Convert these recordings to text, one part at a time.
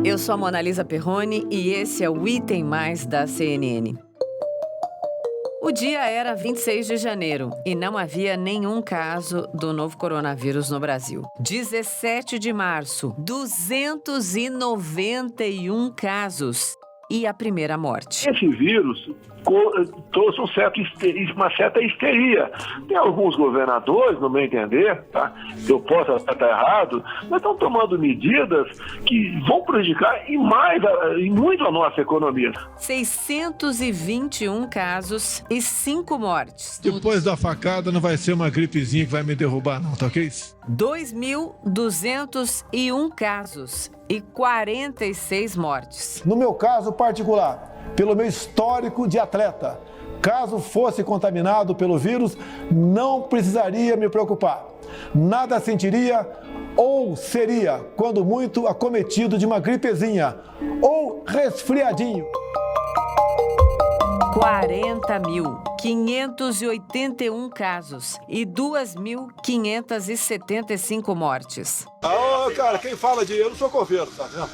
Eu sou a Monalisa Perrone e esse é o Item Mais da CNN. O dia era 26 de janeiro e não havia nenhum caso do novo coronavírus no Brasil. 17 de março, 291 casos e a primeira morte. Esse vírus trouxe uma certa histeria. Tem alguns governadores, no meu entender, tá? Eu posso até estar errado, mas estão tomando medidas que vão prejudicar e muito a nossa economia. 621 casos e 5 mortes. Depois da facada não vai ser uma gripezinha que vai me derrubar não, tá ok? 2.201 casos e 46 mortes. No meu caso particular, pelo meu histórico de atleta, caso fosse contaminado pelo vírus, não precisaria me preocupar. Nada sentiria ou seria, quando muito, acometido de uma gripezinha ou resfriadinho. 40.581 casos e 2.575 mortes. Cara, quem fala de eu não sou coveiro, tá vendo?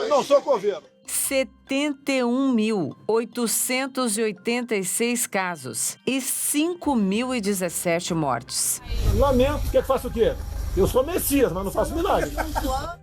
Não sou coveiro. 71.886 casos e 5.017 mortes. Lamento, quer que faça o quê? Eu sou Messias, mas não faço milagre.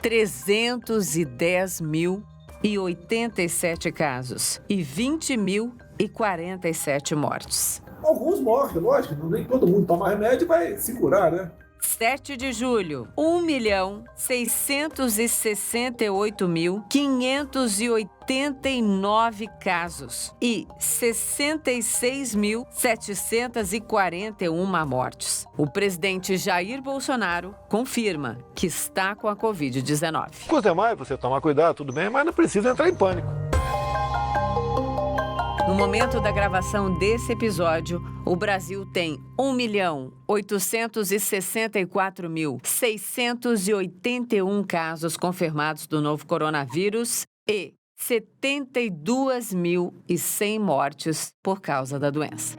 310.087 casos e 20.047 mortes. Alguns morrem, lógico, nem todo mundo toma remédio e vai se curar, né? 7 de julho, 1.668.589 casos e 66.741 mortes. O presidente Jair Bolsonaro confirma que está com a Covid-19. Custa mais você tomar cuidado, tudo bem, mas não precisa entrar em pânico. No momento da gravação desse episódio, o Brasil tem 1.864.681 casos confirmados do novo coronavírus e 72.100 mortes por causa da doença.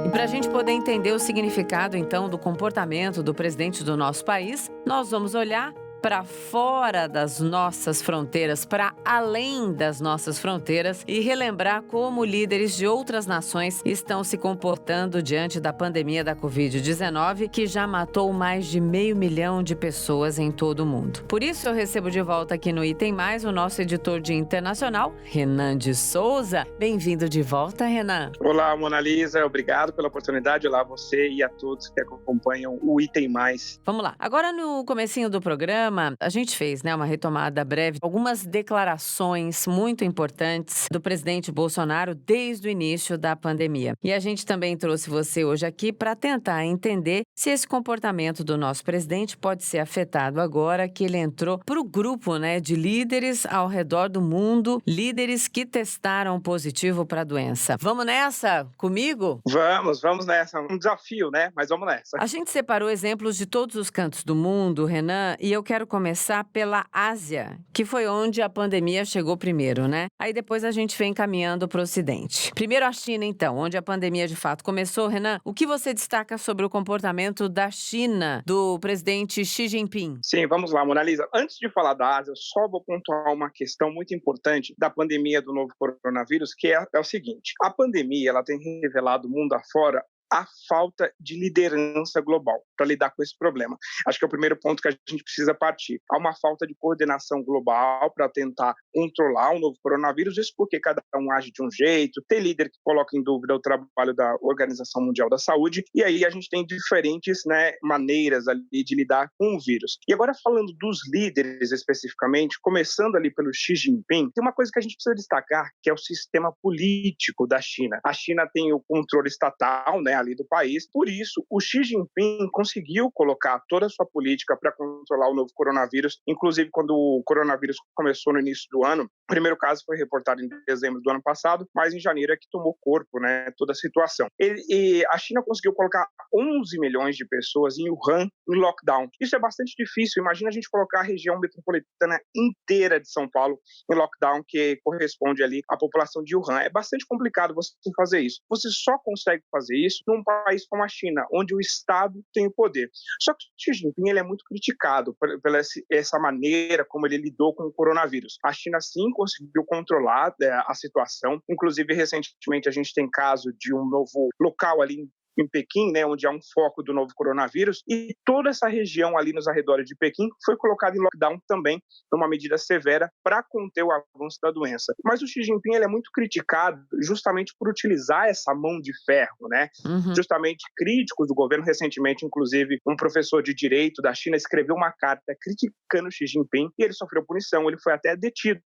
E para a gente poder entender o significado, então, do comportamento do presidente do nosso país, nós vamos olhar para fora das nossas fronteiras, para além das nossas fronteiras e relembrar como líderes de outras nações estão se comportando diante da pandemia da Covid-19, que já matou mais de 500 mil de pessoas em todo o mundo. Por isso, eu recebo de volta aqui no Item Mais o nosso editor de internacional, Renan de Souza. Bem-vindo de volta, Renan. Olá, Monalisa. Obrigado pela oportunidade. Olá, você e a todos que acompanham o Item Mais. Vamos lá. Agora, no comecinho do programa, a gente fez, uma retomada breve, algumas declarações muito importantes do presidente Bolsonaro desde o início da pandemia. E a gente também trouxe você hoje aqui para tentar entender se esse comportamento do nosso presidente pode ser afetado agora que ele entrou para o grupo, de líderes ao redor do mundo, líderes que testaram positivo para a doença. Vamos nessa comigo? Vamos nessa. Um desafio, Mas vamos nessa. A gente separou exemplos de todos os cantos do mundo, Renan, e eu quero começar pela Ásia, que foi onde a pandemia chegou primeiro, Aí depois a gente vem caminhando para o Ocidente. Primeiro a China, então, onde a pandemia de fato começou. Renan, o que você destaca sobre o comportamento da China, do presidente Xi Jinping? Sim, vamos lá, Monalisa. Antes de falar da Ásia, eu só vou pontuar uma questão muito importante da pandemia do novo coronavírus, que é o seguinte. A pandemia, ela tem revelado mundo afora a falta de liderança global para lidar com esse problema. Acho que é o primeiro ponto que a gente precisa partir. Há uma falta de coordenação global para tentar controlar o novo coronavírus, isso porque cada um age de um jeito, tem líder que coloca em dúvida o trabalho da Organização Mundial da Saúde, e aí a gente tem diferentes maneiras ali de lidar com o vírus. E agora falando dos líderes especificamente, começando ali pelo Xi Jinping, tem uma coisa que a gente precisa destacar, que é o sistema político da China. A China tem o controle estatal, ali do país. Por isso, o Xi Jinping conseguiu colocar toda a sua política para controlar o novo coronavírus. Inclusive, quando o coronavírus começou no início do ano, o primeiro caso foi reportado em dezembro do ano passado, mas em janeiro é que tomou corpo, toda a situação. E a China conseguiu colocar 11 milhões de pessoas em Wuhan em lockdown. Isso é bastante difícil. Imagina a gente colocar a região metropolitana inteira de São Paulo em lockdown, que corresponde ali à população de Wuhan. É bastante complicado você fazer isso. Você só consegue fazer isso num país como a China, onde o Estado tem o poder. Só que o Xi Jinping ele é muito criticado pela essa maneira como ele lidou com o coronavírus. A China, sim, conseguiu controlar a situação. Inclusive, recentemente, a gente tem caso de um novo local ali em Pequim, né, onde há um foco do novo coronavírus, e toda essa região ali nos arredores de Pequim foi colocada em lockdown também, numa medida severa para conter o avanço da doença. Mas o Xi Jinping ele é muito criticado justamente por utilizar essa mão de ferro, né? Justamente críticos do governo, recentemente, inclusive, um professor de direito da China escreveu uma carta criticando o Xi Jinping e ele sofreu punição, ele foi até detido.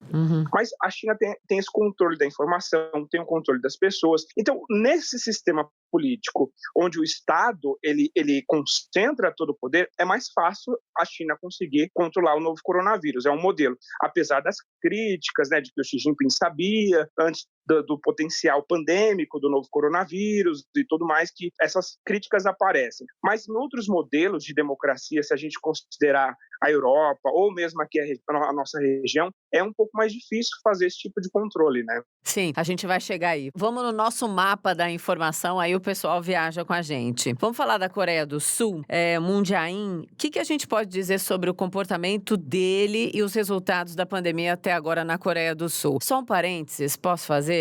Mas a China tem esse controle da informação, tem o controle das pessoas. Então, nesse sistema político, onde o Estado ele concentra todo o poder, é mais fácil a China conseguir controlar o novo coronavírus. É um modelo. Apesar das críticas, né, de que o Xi Jinping sabia antes do potencial pandêmico do novo coronavírus e tudo mais, que essas críticas aparecem. Mas em outros modelos de democracia, se a gente considerar a Europa ou mesmo aqui a nossa região, é um pouco mais difícil fazer esse tipo de controle, né? Sim, a gente vai chegar aí. Vamos no nosso mapa da informação, aí o pessoal viaja com a gente. Vamos falar da Coreia do Sul, Moon Jae-in. O que a gente pode dizer sobre o comportamento dele e os resultados da pandemia até agora na Coreia do Sul? Só um parênteses, posso fazer?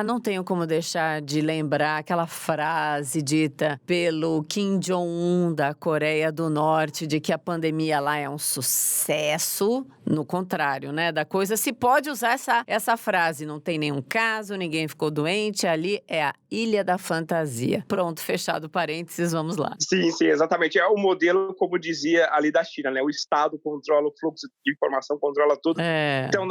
Não tenho como deixar de lembrar aquela frase dita pelo Kim Jong-un da Coreia do Norte de que a pandemia lá é um sucesso. No contrário, né, da coisa, se pode usar essa frase, não tem nenhum caso, ninguém ficou doente, ali é a Ilha da Fantasia. Pronto, fechado parênteses, vamos lá. Sim, exatamente. É o modelo, como dizia ali da China, né? O Estado controla o fluxo de informação, controla tudo. Então,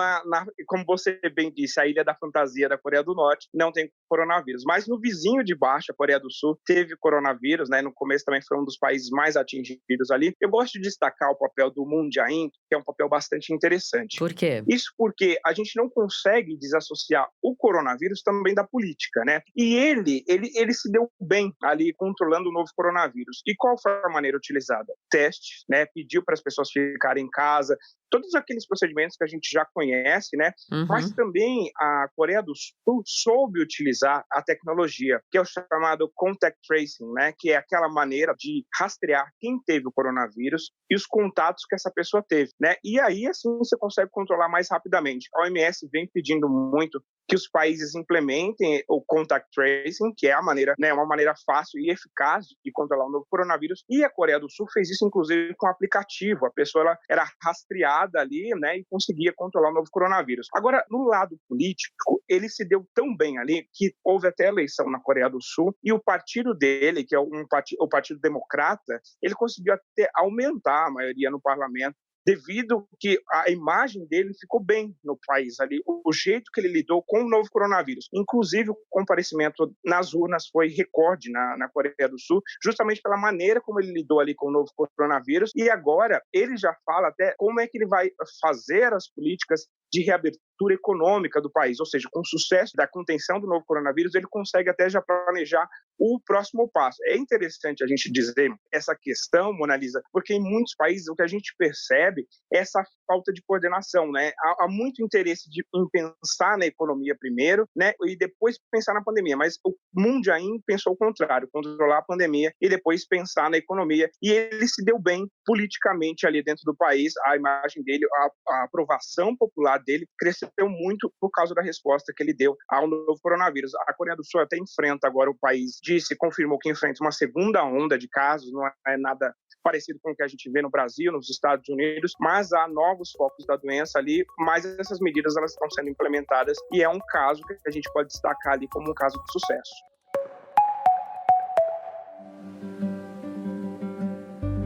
como você bem disse, a Ilha da Fantasia da Coreia do Norte não tem coronavírus. Mas no vizinho de baixo, a Coreia do Sul, teve coronavírus, né? No começo também foi um dos países mais atingidos ali. Eu gosto de destacar o papel do Moon Jae-in, que é um papel bastante interessante. Por quê? Isso porque a gente não consegue desassociar o coronavírus também da política, né? E ele se deu bem ali controlando o novo coronavírus. E qual foi a maneira utilizada? Testes, né? Pediu para as pessoas ficarem em casa, todos aqueles procedimentos que a gente já conhece, né? Mas também a Coreia do Sul soube utilizar a tecnologia, que é o chamado contact tracing, né? Que é aquela maneira de rastrear quem teve o coronavírus e os contatos que essa pessoa teve, né? E aí, assim, você consegue controlar mais rapidamente. A OMS vem pedindo muito que os países implementem o contact tracing, que é a maneira, né, uma maneira fácil e eficaz de controlar o novo coronavírus. E a Coreia do Sul fez isso, inclusive, com um aplicativo. A pessoa ela era rastreada ali, né, e conseguia controlar o novo coronavírus. Agora, no lado político, ele se deu tão bem ali que houve até eleição na Coreia do Sul e o partido dele, que é o Partido Democrata, ele conseguiu até aumentar a maioria no parlamento, devido que a imagem dele ficou bem no país ali, o jeito que ele lidou com o novo coronavírus. Inclusive, o comparecimento nas urnas foi recorde na Coreia do Sul, justamente pela maneira como ele lidou ali com o novo coronavírus. E agora, ele já fala até como é que ele vai fazer as políticas de reabertura econômica do país, ou seja, com o sucesso da contenção do novo coronavírus, ele consegue até já planejar o próximo passo. É interessante a gente dizer essa questão, Mona Lisa, porque em muitos países o que a gente percebe é essa falta de coordenação, né? Há muito interesse em pensar na economia primeiro, né? E depois pensar na pandemia, mas o Moon Jae-in pensou o contrário, controlar a pandemia e depois pensar na economia, e ele se deu bem politicamente ali dentro do país, a imagem dele, a aprovação popular dele cresceu muito por causa da resposta que ele deu ao novo coronavírus. A Coreia do Sul até enfrenta agora, o país confirmou que enfrenta uma segunda onda de casos, não é nada parecido com o que a gente vê no Brasil, nos Estados Unidos, mas há novos focos da doença ali, mas essas medidas elas estão sendo implementadas e é um caso que a gente pode destacar ali como um caso de sucesso.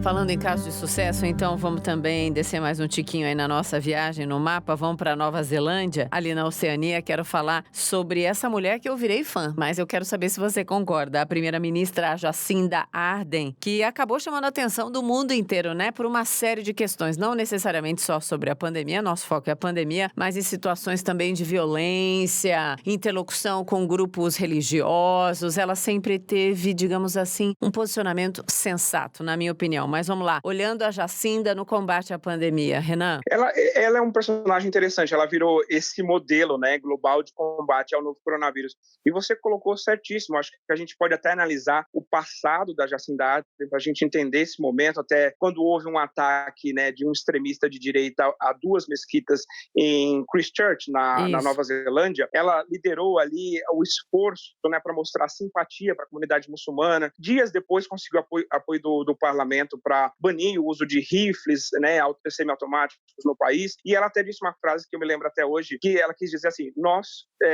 Falando em caso de sucesso, então vamos também descer mais um tiquinho aí na nossa viagem no mapa. Vamos para Nova Zelândia, ali na Oceania. Quero falar sobre essa mulher que eu virei fã, mas eu quero saber se você concorda. A primeira-ministra Jacinda Ardern, que acabou chamando a atenção do mundo inteiro, né? Por uma série de questões, não necessariamente só sobre a pandemia, nosso foco é a pandemia, mas em situações também de violência, interlocução com grupos religiosos. Ela sempre teve, digamos assim, um posicionamento sensato, na minha opinião. Mas vamos lá, olhando a Jacinda no combate à pandemia, Renan. Ela é um personagem interessante, ela virou esse modelo, né, global de combate ao novo coronavírus. E você colocou certíssimo, acho que a gente pode até analisar o passado da Jacinda Ardern para a gente entender esse momento, até quando houve um ataque, né, de um extremista de direita a 2 mesquitas em Christchurch, na Nova Zelândia. Ela liderou ali o esforço, né, para mostrar simpatia para a comunidade muçulmana. Dias depois conseguiu apoio do parlamento para banir o uso de rifles, né, semiautomáticos no país. E ela até disse uma frase que eu me lembro até hoje, que ela quis dizer assim: nós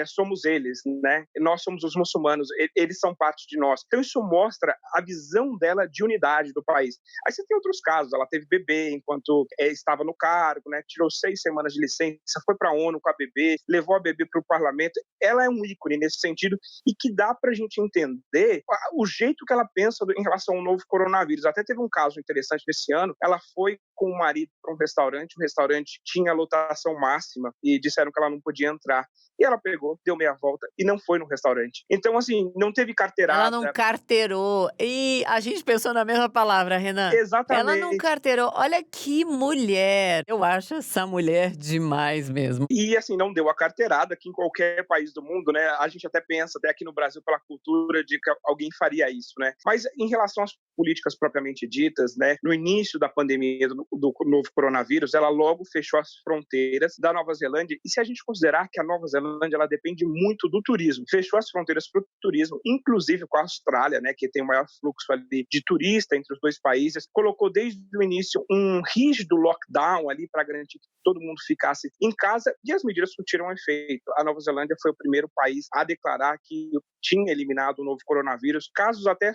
somos eles, né? Nós somos os muçulmanos, eles são parte de nós. Então isso mostra a visão dela de unidade do país. Aí você tem outros casos, ela teve bebê enquanto estava no cargo, né? Tirou 6 semanas de licença, foi para a ONU com a bebê, levou a bebê para o parlamento. Ela é um ícone nesse sentido e que dá para a gente entender o jeito que ela pensa em relação ao novo coronavírus. Até teve um caso interessante nesse ano, ela foi com o marido para um restaurante, o restaurante tinha lotação máxima e disseram que ela não podia entrar. E ela pegou, deu meia volta e não foi no restaurante. Então, assim, não teve carteirada. Ela não carteirou. E a gente pensou na mesma palavra, Renan. Exatamente. Ela não carteirou. Olha que mulher. Eu acho essa mulher demais mesmo. E, assim, não deu a carteirada, que em qualquer país do mundo, né? A gente até pensa, até aqui no Brasil, pela cultura de que alguém faria isso, né? Mas em relação às políticas propriamente ditas, né? No início da pandemia do novo coronavírus, ela logo fechou as fronteiras da Nova Zelândia. E se a gente considerar que a Nova Zelândia ela depende muito do turismo, fechou as fronteiras para o turismo, inclusive com a Austrália, né, que tem o maior fluxo ali de turista entre os dois países, colocou desde o início um rígido lockdown ali para garantir que todo mundo ficasse em casa e as medidas surtiram efeito. A Nova Zelândia foi o primeiro país a declarar que tinha eliminado o novo coronavírus. Casos até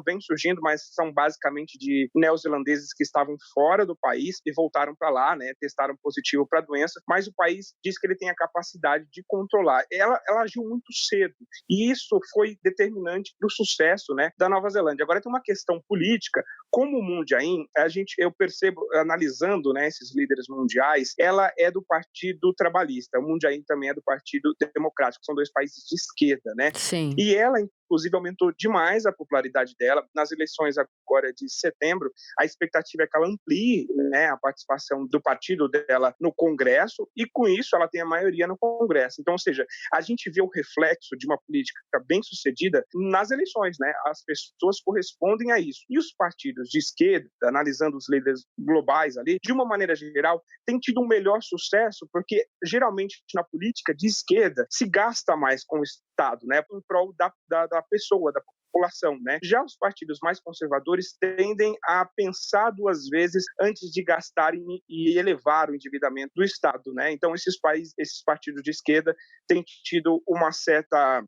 vêm surgindo, mas são basicamente de neozelandeses que estavam fora do país e voltaram para lá, né, testaram positivo para a doença, mas o país diz que ele tem a capacidade de controlar. Ela agiu muito cedo e isso foi determinante para o sucesso, né, da Nova Zelândia. Agora tem uma questão política, como o Moon Jae-in, eu percebo, analisando, né, esses líderes mundiais, ela é do Partido Trabalhista, o Moon Jae-in também é do Partido Democrático, são 2 países de esquerda, né? Sim. E ela, inclusive, aumentou demais a popularidade dela. Nas eleições agora de setembro, a expectativa é que ela amplie, né, a participação do partido dela no Congresso e, com isso, ela tem a maioria no Congresso. Então, ou seja, a gente vê o reflexo de uma política bem-sucedida nas eleições, né? As pessoas correspondem a isso. E os partidos de esquerda, analisando os líderes globais ali, de uma maneira geral, têm tido um melhor sucesso porque, geralmente, na política de esquerda, se gasta mais com o Estado, né, em prol da pessoa, da população, né? Já os partidos mais conservadores tendem a pensar 2 vezes antes de gastarem e elevar o endividamento do Estado, né? Então esses partidos de esquerda têm tido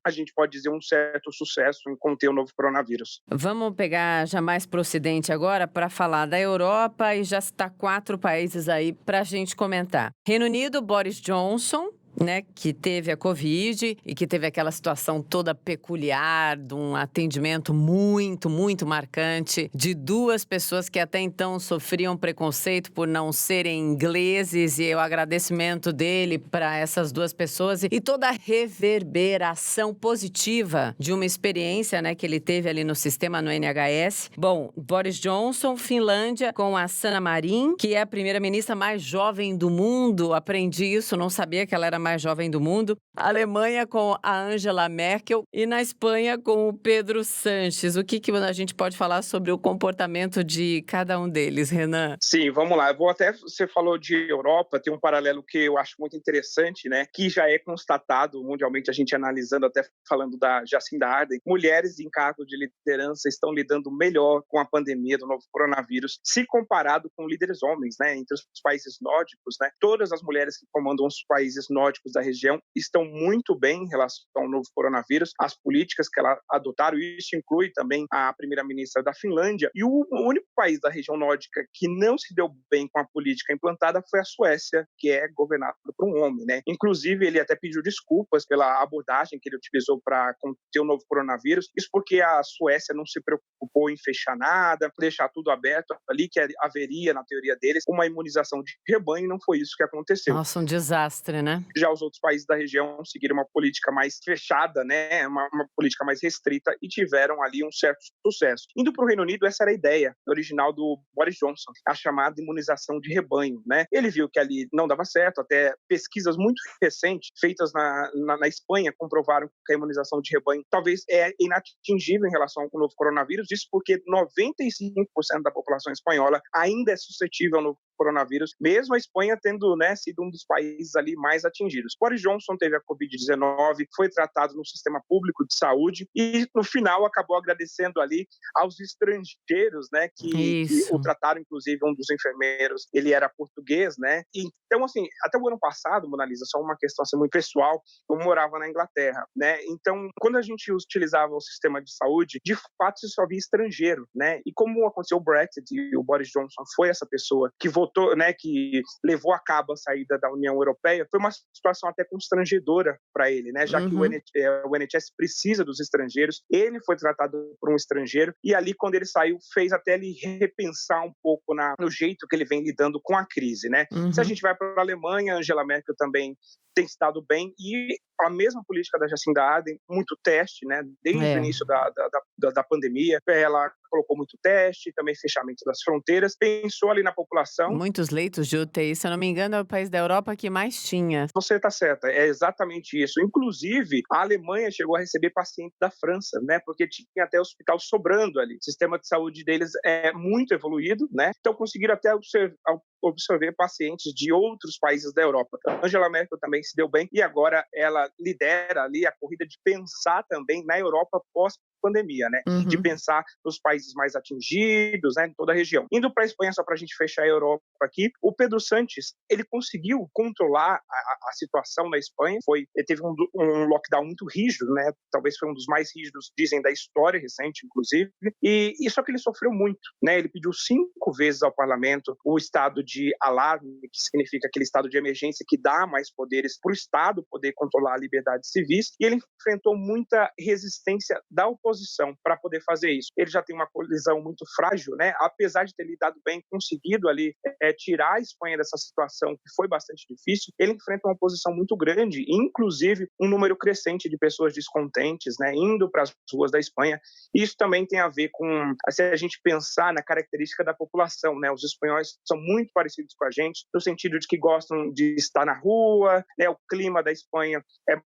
a gente pode dizer, um certo sucesso em conter o novo coronavírus. Vamos pegar já mais pro Ocidente agora para falar da Europa e já citar 4 países aí para a gente comentar. Reino Unido, Boris Johnson, né, que teve a Covid e que teve aquela situação toda peculiar de um atendimento muito, muito marcante de 2 pessoas que até então sofriam preconceito por não serem ingleses, e o agradecimento dele para essas 2 pessoas e toda a reverberação positiva de uma experiência, né, que ele teve ali no sistema, no NHS. Bom, Boris Johnson, Finlândia, com a Sanna Marin, que é a primeira-ministra mais jovem do mundo. Aprendi isso, não sabia que ela era mais jovem do mundo. A Alemanha com a Angela Merkel e na Espanha com o Pedro Sánchez. O que a gente pode falar sobre o comportamento de cada um deles, Renan? Sim, vamos lá. Você falou de Europa, tem um paralelo que eu acho muito interessante, né? Que já é constatado mundialmente, a gente analisando, até falando da Jacinda Ardern, mulheres em cargo de liderança estão lidando melhor com a pandemia do novo coronavírus, se comparado com líderes homens, né? Entre os países nórdicos, né? Todas as mulheres que comandam os países nórdicos da região estão muito bem em relação ao novo coronavírus, as políticas que ela adotaram, e isso inclui também a primeira-ministra da Finlândia, e o único país da região nórdica que não se deu bem com a política implantada foi a Suécia, que é governada por um homem, né? Inclusive, ele até pediu desculpas pela abordagem que ele utilizou para conter o novo coronavírus, isso porque a Suécia não se preocupou preocupou em fechar nada, deixar tudo aberto ali, que haveria, na teoria deles, uma imunização de rebanho, e não foi isso que aconteceu. Nossa, um desastre, né? Já os outros países da região seguiram uma política mais fechada, né, uma política mais restrita, e tiveram ali um certo sucesso. Indo para o Reino Unido, essa era a ideia original do Boris Johnson, a chamada imunização de rebanho, né? Ele viu que ali não dava certo, até pesquisas muito recentes, feitas na Espanha, comprovaram que a imunização de rebanho talvez é inatingível em relação ao novo coronavírus, isso porque 95% da população espanhola ainda é suscetível ao novo coronavírus, mesmo a Espanha tendo, né, sido um dos países ali mais atingidos. Boris Johnson teve a Covid-19, foi tratado no sistema público de saúde e, no final, acabou agradecendo ali aos estrangeiros, né, que o trataram, inclusive um dos enfermeiros, ele era português, né? Então, assim, até o ano passado, Mona Lisa, só uma questão assim, muito pessoal, eu morava na Inglaterra, né? Então, quando a gente utilizava o sistema de saúde, de fato, se só via estrangeiro, né? E como aconteceu o Brexit e o Boris Johnson foi essa pessoa que votou, né, que levou a cabo a saída da União Europeia, foi uma situação até constrangedora para ele, né? Já que o NHS precisa dos estrangeiros, ele foi tratado por um estrangeiro e ali, quando ele saiu, fez até ele repensar um pouco no jeito que ele vem lidando com a crise, né? Se a gente vai para a Alemanha, Angela Merkel também tem se dado bem, e a mesma política da Jacinda Ardern, muito teste, né, desde o início da pandemia, ela colocou muito teste, também fechamento das fronteiras, pensou ali na população. Muitos leitos de UTI, se eu não me engano, é o país da Europa que mais tinha. Você está certa, é exatamente isso. Inclusive, a Alemanha chegou a receber pacientes da França, né, porque tinha até hospital sobrando ali. O sistema de saúde deles é muito evoluído, né, então conseguiram até absorver pacientes de outros países da Europa. Angela Merkel também se deu bem e agora ela lidera ali a corrida de pensar também na Europa pós-pandemia, né? De pensar nos países mais atingidos, né, em toda a região. Indo para a Espanha, só para a gente fechar a Europa aqui, o Pedro Sánchez, ele conseguiu controlar a situação na Espanha, ele teve um lockdown muito rígido, né? Talvez foi um dos mais rígidos, dizem, da história recente, inclusive, e só que ele sofreu muito, né? Ele pediu 5 vezes ao parlamento o estado de alarme, que significa aquele estado de emergência que dá mais poderes para o Estado poder controlar a liberdade civis, e ele enfrentou muita resistência da oposição para poder fazer isso. Ele já tem uma coalizão muito frágil, né? Apesar de ter lidado bem, conseguido ali tirar a Espanha dessa situação que foi bastante difícil, ele enfrenta uma oposição muito grande, inclusive um número crescente de pessoas descontentes, né, indo para as ruas da Espanha. Isso também tem a ver com, se a gente pensar na característica da população, né? Os espanhóis são muito parecidos com a gente, no sentido de que gostam de estar na rua, né? O clima da Espanha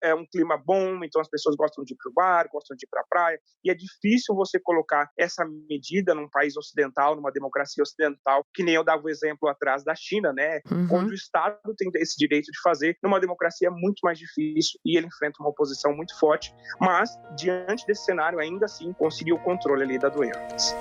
é um clima bom, então as pessoas gostam de ir para o bar, gostam de ir para a praia, e é difícil você colocar essa medida num país ocidental, numa democracia ocidental, que nem eu dava o exemplo atrás da China, né? Onde o Estado tem esse direito de fazer, numa democracia muito mais difícil, e ele enfrenta uma oposição muito forte, mas, diante desse cenário, ainda assim, conseguiu o controle ali da doença.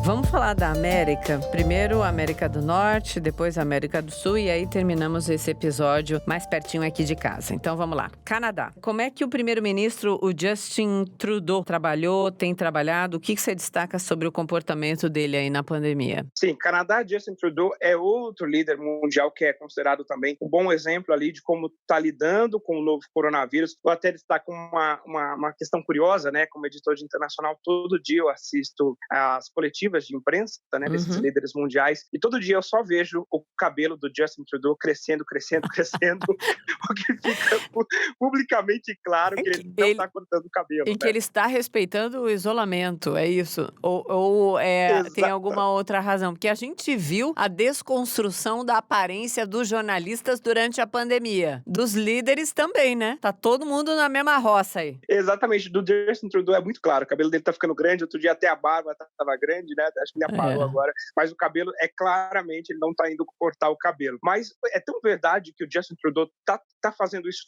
Vamos falar da América. Primeiro a América do Norte, depois a América do Sul, e aí terminamos esse episódio mais pertinho aqui de casa. Então vamos lá. Canadá. Como é que o primeiro-ministro, o Justin Trudeau, tem trabalhado? O que você destaca sobre o comportamento dele aí na pandemia? Sim, Canadá, Justin Trudeau é outro líder mundial que é considerado também um bom exemplo ali de como está lidando com o novo coronavírus. Eu até destaco uma questão curiosa, né? Como editor de internacional, todo dia eu assisto as coletivas de imprensa, né, desses líderes mundiais, e todo dia eu só vejo o cabelo do Justin Trudeau crescendo, o que fica publicamente claro que ele não está cortando o cabelo. E que ele está respeitando o isolamento, é isso? Ou tem alguma outra razão? Porque a gente viu a desconstrução da aparência dos jornalistas durante a pandemia. Dos líderes também, né? Tá todo mundo na mesma roça aí. Exatamente, do Justin Trudeau é muito claro, o cabelo dele tá ficando grande, outro dia até a barba estava grande, né? Acho que ele aparou agora, mas o cabelo claramente, ele não tá indo cortar o cabelo. Mas é tão verdade que o Justin Trudeau tá fazendo isso,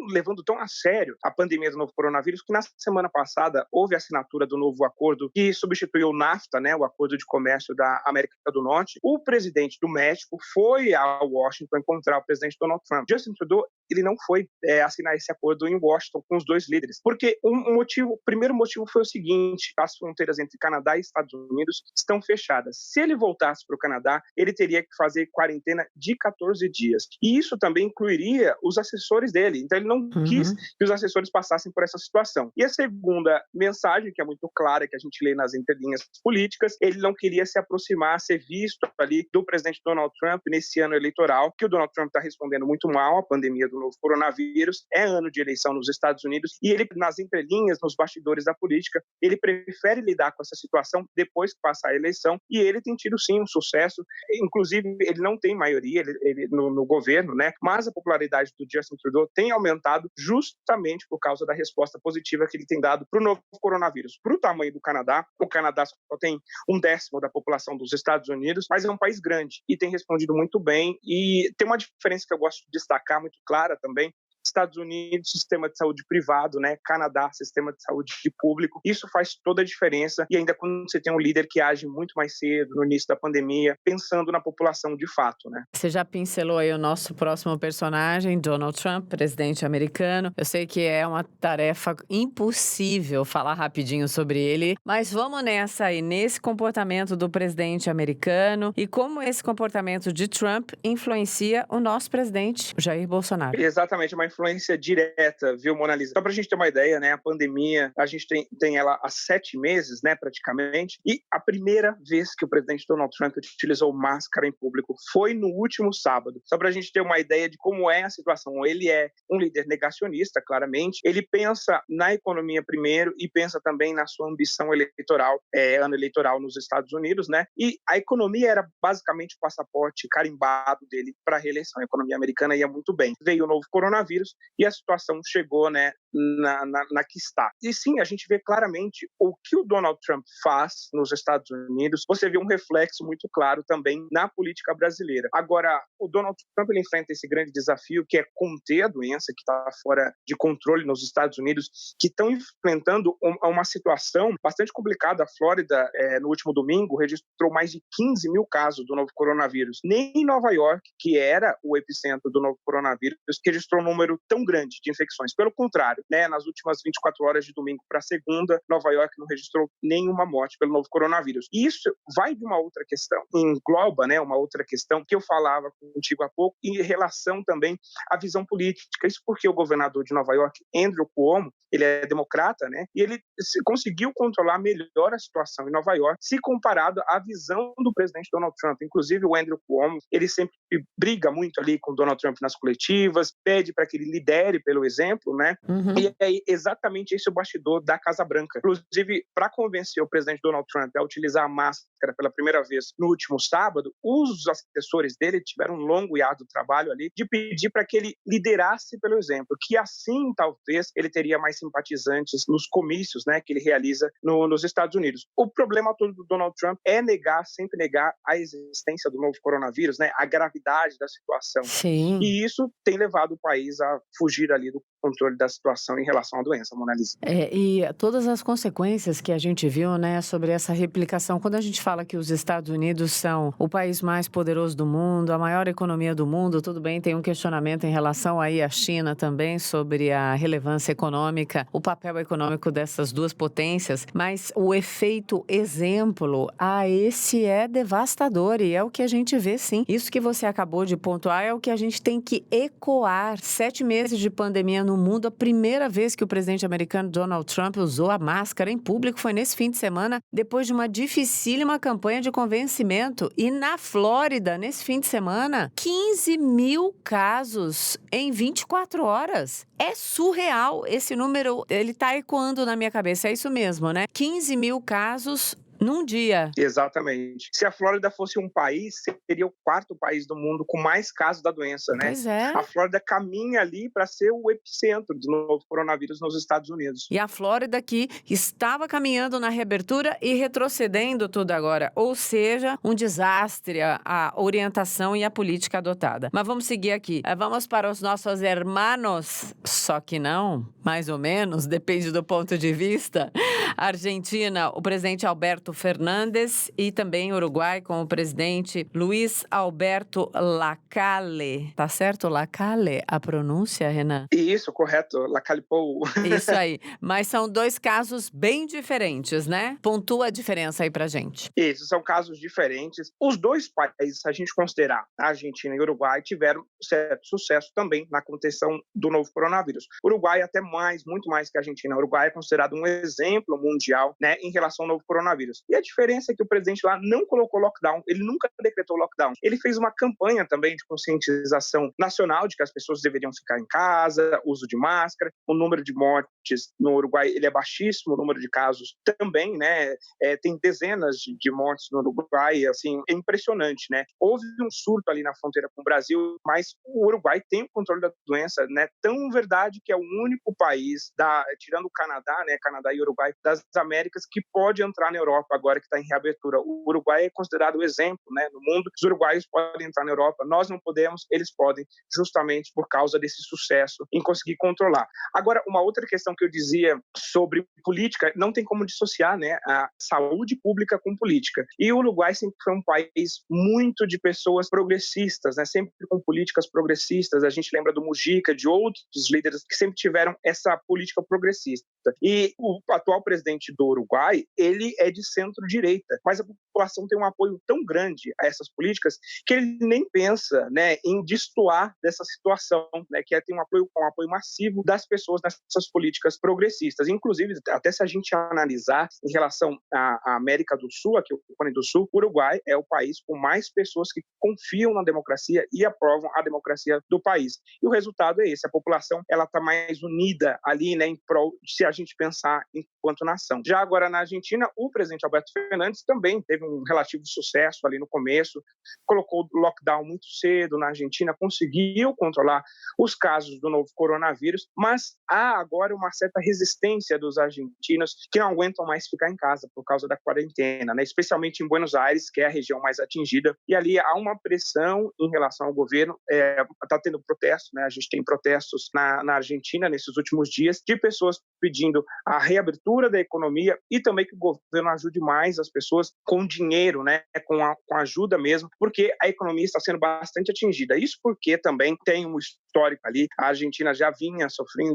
levando tão a sério a pandemia do novo coronavírus, que na semana passada houve a assinatura do novo acordo que substituiu o NAFTA, né, o Acordo de Comércio da América do Norte. O presidente do México foi a Washington encontrar o presidente Donald Trump. Justin Trudeau, ele não foi assinar esse acordo em Washington com os dois líderes, porque o primeiro motivo foi o seguinte: as fronteiras entre Canadá e Estados Unidos estão fechadas. Se ele voltasse para o Canadá, ele teria que fazer quarentena de 14 dias. E isso também incluiria os assessores dele. Então, ele não quis que os assessores passassem por essa situação. E a segunda mensagem, que é muito clara, que a gente lê nas entrelinhas políticas, ele não queria se aproximar, ser visto ali do presidente Donald Trump nesse ano eleitoral, que o Donald Trump está respondendo muito mal à pandemia do novo coronavírus, é ano de eleição nos Estados Unidos, e ele, nas entrelinhas, nos bastidores da política, ele prefere lidar com essa situação depois que passar a eleição, e ele tem tido, sim, um sucesso. Inclusive, ele não tem maioria no governo, né? Mas a popularidade do Justin Trudeau tem aumentado justamente por causa da resposta positiva que ele tem dado para o novo coronavírus. Para o tamanho do Canadá, o Canadá só tem 1/10 da população dos Estados Unidos, mas é um país grande e tem respondido muito bem. E tem uma diferença que eu gosto de destacar muito clara também. Estados Unidos, sistema de saúde privado, né? Canadá, sistema de saúde público. Isso faz toda a diferença, e ainda quando você tem um líder que age muito mais cedo, no início da pandemia, pensando na população de fato, né? Você já pincelou aí o nosso próximo personagem, Donald Trump, presidente americano. Eu sei que é uma tarefa impossível falar rapidinho sobre ele, mas vamos nessa aí, nesse comportamento do presidente americano e como esse comportamento de Trump influencia o nosso presidente, Jair Bolsonaro. Exatamente, uma influência direta, viu, Mona Lisa? Só pra gente ter uma ideia, né, a pandemia, a gente tem ela há 7 meses, né, praticamente, e a primeira vez que o presidente Donald Trump utilizou máscara em público foi no último sábado. Só pra gente ter uma ideia de como é a situação. Ele é um líder negacionista, claramente, ele pensa na economia primeiro e pensa também na sua ambição eleitoral, ano eleitoral nos Estados Unidos, né, e a economia era basicamente o passaporte carimbado dele para a reeleição. A economia americana ia muito bem. Veio o novo coronavírus e a situação chegou, né, na que está. E sim, a gente vê claramente o que o Donald Trump faz nos Estados Unidos. Você vê um reflexo muito claro também na política brasileira. Agora, o Donald Trump ele enfrenta esse grande desafio que é conter a doença que está fora de controle nos Estados Unidos, que estão enfrentando uma situação bastante complicada. A Flórida, no último domingo, registrou mais de 15 mil casos do novo coronavírus. Nem em Nova York, que era o epicentro do novo coronavírus, registrou um número tão grande de infecções. Pelo contrário, né, nas últimas 24 horas de domingo para segunda, Nova York não registrou nenhuma morte pelo novo coronavírus. E isso vai de uma outra questão, engloba, né, uma outra questão que eu falava contigo há pouco, em relação também à visão política. Isso porque o governador de Nova York, Andrew Cuomo, ele é democrata, né, e ele conseguiu controlar melhor a situação em Nova York, se comparado à visão do presidente Donald Trump. Inclusive, o Andrew Cuomo, ele sempre briga muito ali com o Donald Trump nas coletivas, pede para que ele lidere pelo exemplo, né? E é exatamente esse o bastidor da Casa Branca. Inclusive, para convencer o presidente Donald Trump a utilizar a máscara pela primeira vez no último sábado, os assessores dele tiveram um longo e árduo trabalho ali de pedir para que ele liderasse pelo exemplo, que assim, talvez, ele teria mais simpatizantes nos comícios, né, que ele realiza nos Estados Unidos. O problema todo do Donald Trump é sempre negar a existência do novo coronavírus, né, a gravidade da situação. Sim. E isso tem levado o país a fugir ali do controle da situação em relação à doença, Mona Lisa. E todas as consequências que a gente viu, né, sobre essa replicação, quando a gente fala que os Estados Unidos são o país mais poderoso do mundo, a maior economia do mundo, tudo bem, tem um questionamento em relação aí à China também sobre a relevância econômica, o papel econômico dessas duas potências, mas o efeito exemplo, esse é devastador e é o que a gente vê sim. Isso que você acabou de pontuar é o que a gente tem que ecoar. 7 meses de pandemia no mundo, a primeira vez que o presidente americano Donald Trump usou a máscara em público foi nesse fim de semana, depois de uma dificílima campanha de convencimento. E na Flórida, nesse fim de semana, 15 mil casos em 24 horas. É surreal. Esse número, ele tá ecoando na minha cabeça. É isso mesmo, né? 15 mil casos num dia. Exatamente. Se a Flórida fosse um país, seria o 4º país do mundo com mais casos da doença, né? Pois é. A Flórida caminha ali para ser o epicentro do novo coronavírus nos Estados Unidos. E a Flórida que estava caminhando na reabertura e retrocedendo tudo agora. Ou seja, um desastre a orientação e a política adotada. Mas vamos seguir aqui. Vamos para os nossos hermanos, só que não, mais ou menos, depende do ponto de vista. Argentina, o presidente Alberto Fernandes, e também Uruguai com o presidente Luiz Alberto Lacalle. Tá certo? Lacalle, a pronúncia, Renan? Isso, correto. Lacalle Pou. Isso aí. Mas são dois casos bem diferentes, né? Pontua a diferença aí pra gente. Isso, são casos diferentes. Os dois países, se a gente considerar a Argentina e o Uruguai, tiveram certo sucesso também na contenção do novo coronavírus. O Uruguai até muito mais que a Argentina. O Uruguai é considerado um exemplo mundial, né, em relação ao novo coronavírus. E a diferença é que o presidente lá não colocou lockdown, ele nunca decretou lockdown. Ele fez uma campanha também de conscientização nacional de que as pessoas deveriam ficar em casa, uso de máscara, o número de mortes no Uruguai ele é baixíssimo, o número de casos também, né, tem dezenas de mortes no Uruguai, assim, é impressionante, né. Houve um surto ali na fronteira com o Brasil, mas o Uruguai tem o controle da doença, né, tão verdade que é o único país, tirando o Canadá, né, Canadá e Uruguai, das Américas, que pode entrar na Europa agora que está em reabertura. O Uruguai é considerado o exemplo, né, no mundo. Os uruguaios podem entrar na Europa, nós não podemos, eles podem, justamente por causa desse sucesso em conseguir controlar. Agora, uma outra questão que eu dizia sobre política, não tem como dissociar, né, a saúde pública com política. E o Uruguai sempre foi um país muito de pessoas progressistas, né, sempre com políticas progressistas. A gente lembra do Mujica, de outros líderes que sempre tiveram essa política progressista. E o atual presidente do Uruguai, ele é de centro-direita, mas a população tem um apoio tão grande a essas políticas que ele nem pensa, né, em destoar dessa situação, né, que tem um apoio massivo das pessoas nessas políticas progressistas. Inclusive, até se a gente analisar em relação à América do Sul, aqui o Cone do Sul, o Uruguai é o país com mais pessoas que confiam na democracia e aprovam a democracia do país. E o resultado é esse, a população ela está mais unida ali, né, em prol, se a gente pensar enquanto nação. Já agora na Argentina, o presidente Alberto Fernandes também teve um relativo sucesso ali no começo, colocou o lockdown muito cedo na Argentina, conseguiu controlar os casos do novo coronavírus, mas há agora uma certa resistência dos argentinos que não aguentam mais ficar em casa por causa da quarentena, né? Especialmente em Buenos Aires, que é a região mais atingida, e ali há uma pressão em relação ao governo, está tendo protestos, né? A gente tem protestos na Argentina nesses últimos dias, de pessoas pedindo a reabertura da economia e também que o governo ajude mais as pessoas com dinheiro, né, com ajuda mesmo, porque a economia está sendo bastante atingida. Isso porque também tem um histórico ali, a Argentina já vinha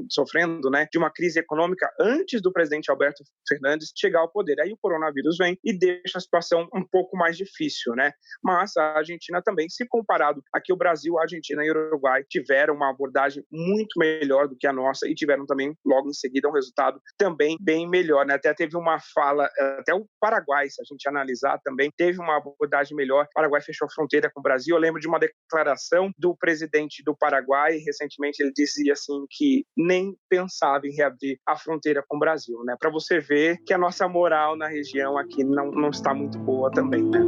sofrendo, né, de uma crise econômica antes do presidente Alberto Fernandes chegar ao poder. Aí o coronavírus vem e deixa a situação um pouco mais difícil, né? Mas a Argentina também, se comparado aqui o Brasil, a Argentina e o Uruguai tiveram uma abordagem muito melhor do que a nossa e tiveram também logo em seguida um resultado também bem melhor, né? Até teve uma fala, até o Paraguai, se a gente analisar também, teve uma abordagem melhor. O Paraguai fechou a fronteira com o Brasil. Eu lembro de uma declaração do presidente do Paraguai, recentemente ele dizia assim que nem pensava em reabrir a fronteira com o Brasil, né? Para você ver que a nossa moral na região aqui não está muito boa também, né?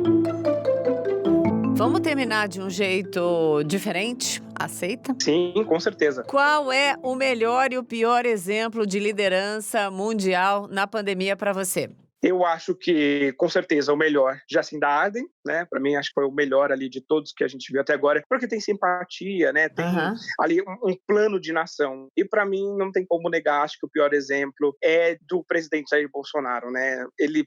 Vamos terminar de um jeito diferente? Aceita? Sim, com certeza. Qual é o melhor e o pior exemplo de liderança mundial na pandemia para você? Eu acho que, com certeza, o melhor, Jacinda Ardern, né? Para mim, acho que foi o melhor ali de todos que a gente viu até agora, porque tem simpatia, né? Tem ali um plano de nação. E para mim, não tem como negar, acho que o pior exemplo é do presidente Jair Bolsonaro, né? Ele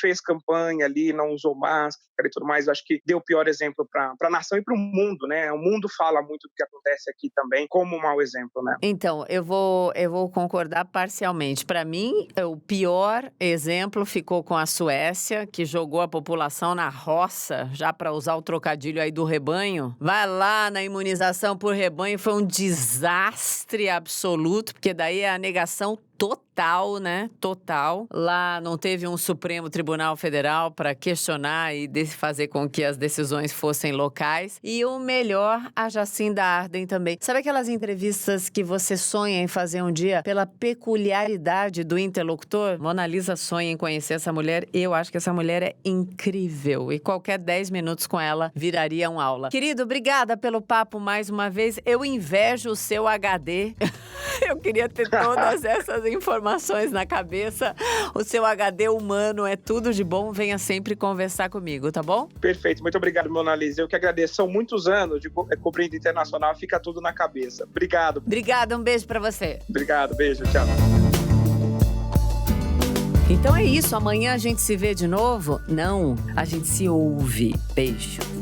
fez campanha ali, não usou máscara e tudo mais. Eu acho que deu o pior exemplo para a nação e para o mundo, né? O mundo fala muito do que acontece aqui também, como um mau exemplo, né? Então, eu vou concordar parcialmente. Para mim, o pior exemplo ficou com a Suécia, que jogou a população na roça, já para usar o trocadilho aí do rebanho. Vai lá na imunização por rebanho, foi um desastre absoluto, porque daí é a negação total, né? Total. Lá não teve um Supremo Tribunal Federal para questionar e fazer com que as decisões fossem locais. E o melhor, a Jacinda Ardern também. Sabe aquelas entrevistas que você sonha em fazer um dia pela peculiaridade do interlocutor? Mona Lisa sonha em conhecer essa mulher. Eu acho que essa mulher é incrível. E qualquer 10 minutos com ela viraria uma aula. Querido, obrigada pelo papo mais uma vez. Eu invejo o seu HD. Eu queria ter todas essas informações na cabeça. O seu HD humano é tudo de bom. Venha sempre conversar comigo, tá bom? Perfeito. Muito obrigado, Mona Lisa. Eu que agradeço. São muitos anos de cobrindo internacional. Fica tudo na cabeça. Obrigado. Obrigada. Um beijo pra você. Obrigado. Beijo. Tchau. Então é isso, amanhã a gente se vê de novo? Não, a gente se ouve. Beijo.